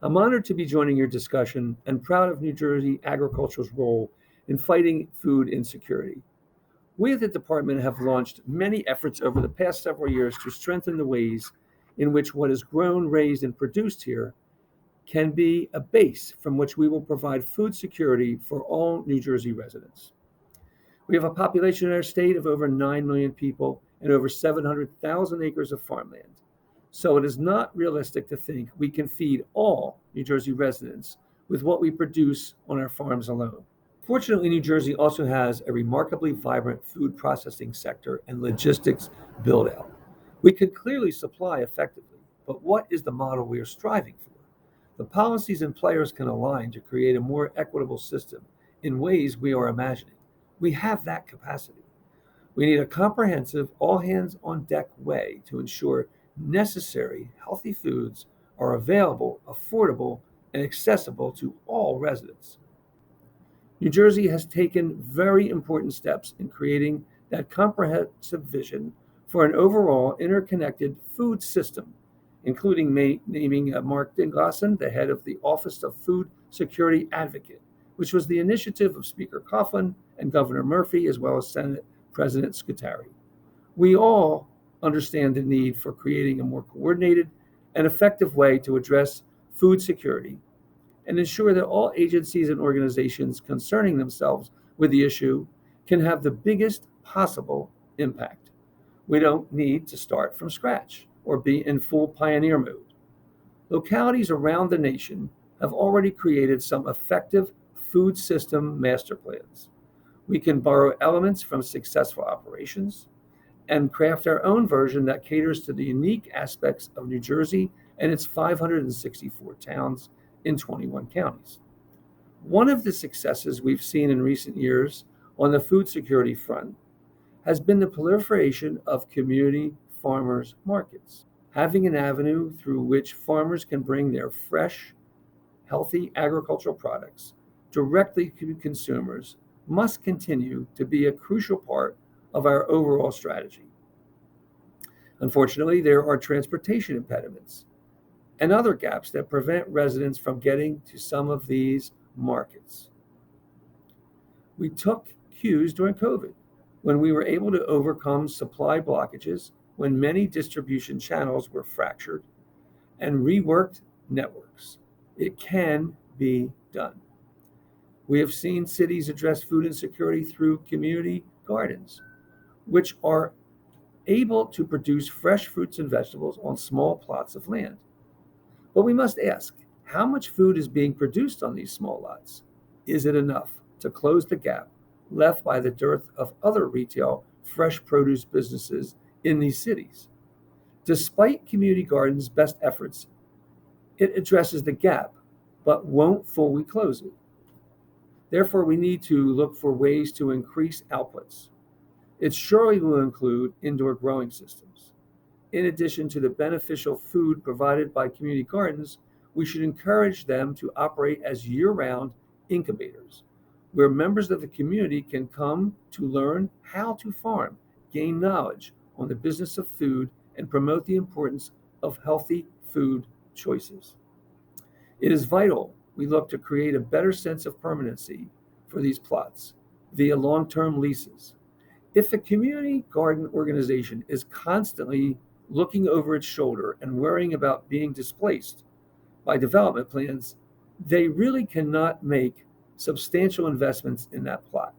I'm honored to be joining your discussion and proud of New Jersey agriculture's role in fighting food insecurity. We at the department have launched many efforts over the past several years to strengthen the ways in which what is grown, raised, and produced here can be a base from which we will provide food security for all New Jersey residents. We have a population in our state of over 9 million people and over 700,000 acres of farmland. So it is not realistic to think we can feed all New Jersey residents with what we produce on our farms alone. Fortunately, New Jersey also has a remarkably vibrant food processing sector and logistics build out. We can clearly supply effectively, but what is the model we are striving for? The policies and players can align to create a more equitable system in ways we are imagining. We have that capacity. We need a comprehensive, all hands on deck way to ensure necessary healthy foods are available, affordable, and accessible to all residents. New Jersey has taken very important steps in creating that comprehensive vision for an overall interconnected food system, including naming Mark Dinglassen the head of the Office of Food Security Advocate, which was the initiative of Speaker Coughlin and Governor Murphy, as well as Senate President Scutari. We all understand the need for creating a more coordinated and effective way to address food security and ensure that all agencies and organizations concerning themselves with the issue can have the biggest possible impact. We don't need to start from scratch or be in full pioneer mode. Localities around the nation have already created some effective food system master plans. We can borrow elements from successful operations and craft our own version that caters to the unique aspects of New Jersey and its 564 towns in 21 counties. One of the successes we've seen in recent years on the food security front has been the proliferation of community farmers markets. Having an avenue through which farmers can bring their fresh, healthy agricultural products directly to consumers must continue to be a crucial part of our overall strategy. Unfortunately, there are transportation impediments and other gaps that prevent residents from getting to some of these markets. We took cues during COVID when we were able to overcome supply blockages when many distribution channels were fractured and reworked networks. It can be done. We have seen cities address food insecurity through community gardens, which are able to produce fresh fruits and vegetables on small plots of land. But we must ask, how much food is being produced on these small lots? Is it enough to close the gap left by the dearth of other retail fresh produce businesses in these cities? Despite community gardens' best efforts, it addresses the gap, but won't fully close it. Therefore, we need to look for ways to increase outputs. It surely will include indoor growing systems. In addition to the beneficial food provided by community gardens, we should encourage them to operate as year-round incubators, where members of the community can come to learn how to farm, gain knowledge on the business of food, and promote the importance of healthy food choices. It is vital we look to create a better sense of permanency for these plots via long-term leases. If a community garden organization is constantly looking over its shoulder and worrying about being displaced by development plans, they really cannot make substantial investments in that plot.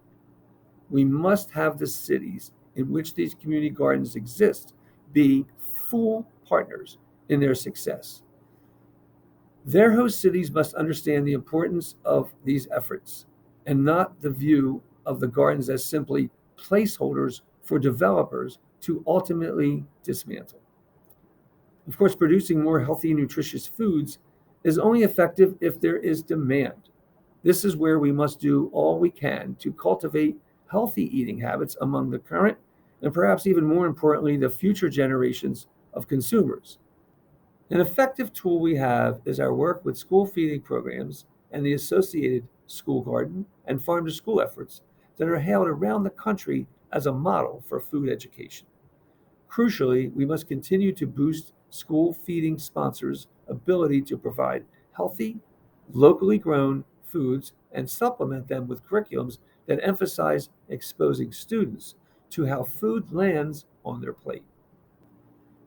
We must have the cities in which these community gardens exist be full partners in their success. Their host cities must understand the importance of these efforts and not the view of the gardens as simply placeholders for developers to ultimately dismantle. Of course, producing more healthy, nutritious foods is only effective if there is demand. This is where we must do all we can to cultivate healthy eating habits among the current and perhaps even more importantly, the future generations of consumers. An effective tool we have is our work with school feeding programs and the associated school garden and farm to school efforts that are hailed around the country as a model for food education. Crucially, we must continue to boost school feeding sponsors' ability to provide healthy, locally grown foods and supplement them with curriculums that emphasize exposing students to how food lands on their plate.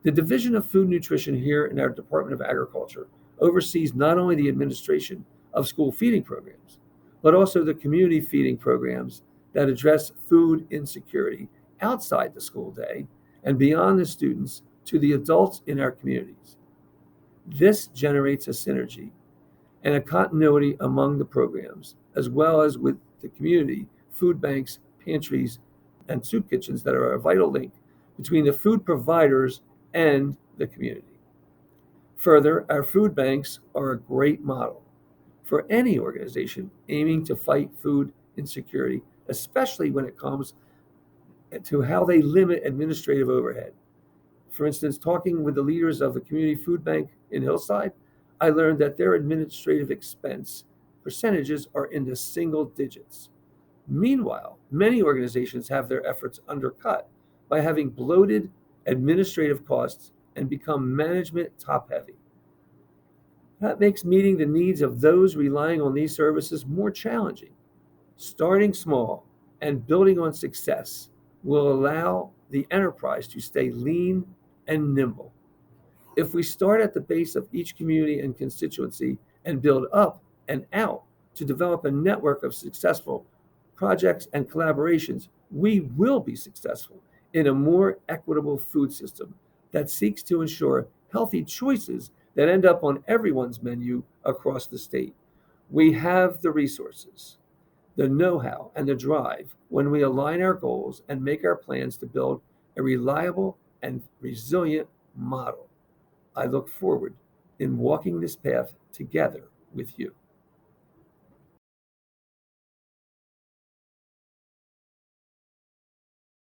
The Division of Food Nutrition here in our Department of Agriculture oversees not only the administration of school feeding programs, but also the community feeding programs that address food insecurity outside the school day and beyond the students to the adults in our communities. This generates a synergy and a continuity among the programs, as well as with the community, food banks, pantries, and soup kitchens that are a vital link between the food providers and the community. Further, our food banks are a great model for any organization aiming to fight food insecurity, especially when it comes to how they limit administrative overhead. For instance, talking with the leaders of the community food bank in Hillside, I learned that their administrative expense percentages are in the single digits. Meanwhile, many organizations have their efforts undercut by having bloated administrative costs and become management top heavy. That makes meeting the needs of those relying on these services more challenging. Starting small and building on success will allow the enterprise to stay lean and nimble. If we start at the base of each community and constituency and build up and out to develop a network of successful projects and collaborations, we will be successful in a more equitable food system that seeks to ensure healthy choices that end up on everyone's menu across the state. We have the resources, the know how, and the drive when we align our goals and make our plans to build a reliable and resilient model. I look forward in walking this path together with you.